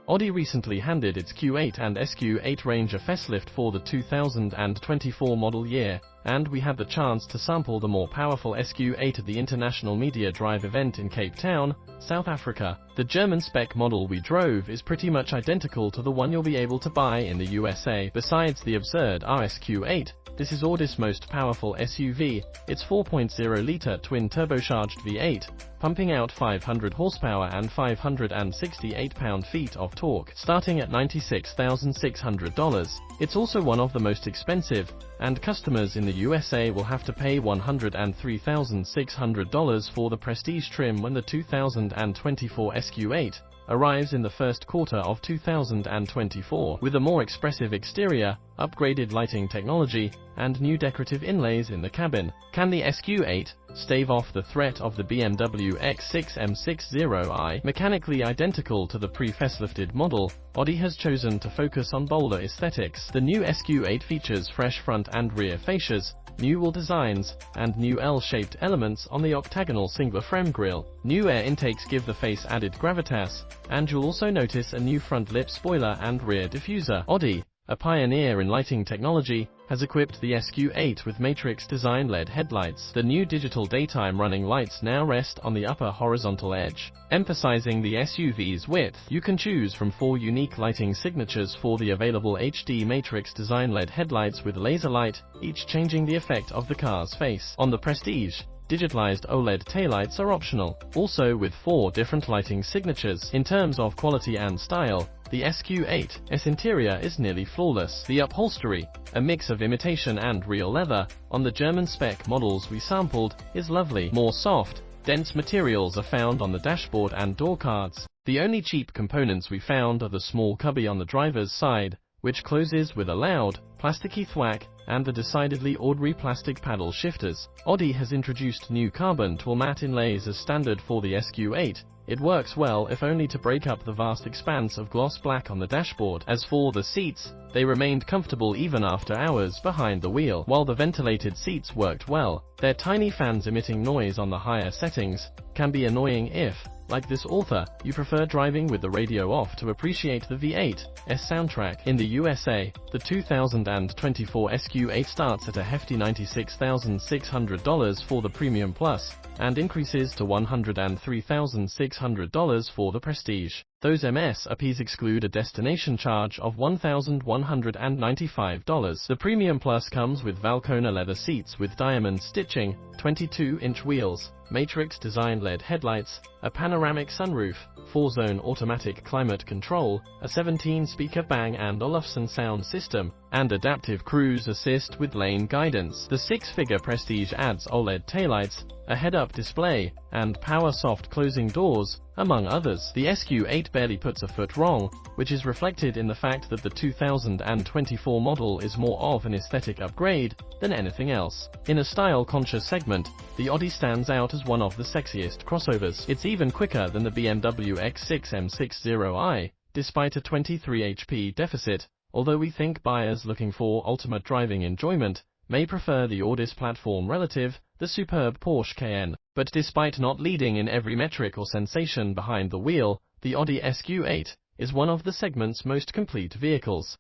Audi recently handed its Q8 and SQ8 range a facelift for the 2024 model year, and we had the chance to sample the more powerful SQ8 at the International Media Drive event in Cape Town, South Africa. The German-spec model we drove is pretty much identical to the one you'll be able to buy in the USA. Besides the absurd SQ8, this is Audi's most powerful SUV. Its 4.0-liter twin-turbocharged V8, pumping out 500 horsepower and 568 pound-feet of torque, starting at $96,600. It's also one of the most expensive, and customers in the USA will have to pay $103,600 for the Prestige trim when the 2024 SQ8 arrives in the first quarter of 2024, with a more expressive exterior, upgraded lighting technology, and new decorative inlays in the cabin. Can the SQ8 stave off the threat of the BMW X6 M60i? Mechanically identical to the pre-facelifted model, Audi has chosen to focus on bolder aesthetics. The new SQ8 features fresh front and rear fascias, new wheel designs, and new L-shaped elements on the octagonal single-frame grille. New air intakes give the face added gravitas, and you'll also notice a new front lip spoiler and rear diffuser. Audi, a pioneer in lighting technology, has equipped the SQ8 with matrix design LED headlights. The new digital daytime running lights now rest on the upper horizontal edge, emphasizing the SUV's width. You can choose from 4 unique lighting signatures for the available HD matrix design LED headlights with laser light, each changing the effect of the car's face. On the Prestige, digitalized OLED taillights are optional, also with 4 different lighting signatures. In terms of quality and style, the SQ8's interior is nearly flawless. The upholstery, a mix of imitation and real leather, on the German-spec models we sampled, is lovely. More soft, dense materials are found on the dashboard and door cards. The only cheap components we found are the small cubby on the driver's side, which closes with a loud, plasticky thwack, and the decidedly ordinary plastic paddle shifters. Audi has introduced new carbon twill matte inlays as standard for the SQ8. It works well if only to break up the vast expanse of gloss black on the dashboard. As for the seats, they remained comfortable even after hours behind the wheel. While the ventilated seats worked well, their tiny fans emitting noise on the higher settings can be annoying if, like this author, you prefer driving with the radio off to appreciate the V8's soundtrack. In the USA, the 2024 SQ8 starts at a hefty $96,600 for the Premium Plus, and increases to $103,600 for the Prestige. Those MSRPs exclude a destination charge of $1,195. The Premium Plus comes with Valcona leather seats with diamond stitching, 22-inch wheels, matrix design LED headlights, a panoramic sunroof, 4-zone automatic climate control, a 17-speaker Bang & Olufsen sound system, and adaptive cruise assist with lane guidance. The 6-figure Prestige adds OLED taillights, a head-up display, and power soft closing doors, among others. The SQ8 barely puts a foot wrong, which is reflected in the fact that the 2024 model is more of an aesthetic upgrade than anything else. In a style-conscious segment, the Audi stands out as one of the sexiest crossovers. It's even quicker than the BMW X6 M60i, despite a 23 HP deficit, although we think buyers looking for ultimate driving enjoyment may prefer the Audi's platform relative, the superb Porsche Cayenne. But despite not leading in every metric or sensation behind the wheel, the Audi SQ8 is one of the segment's most complete vehicles.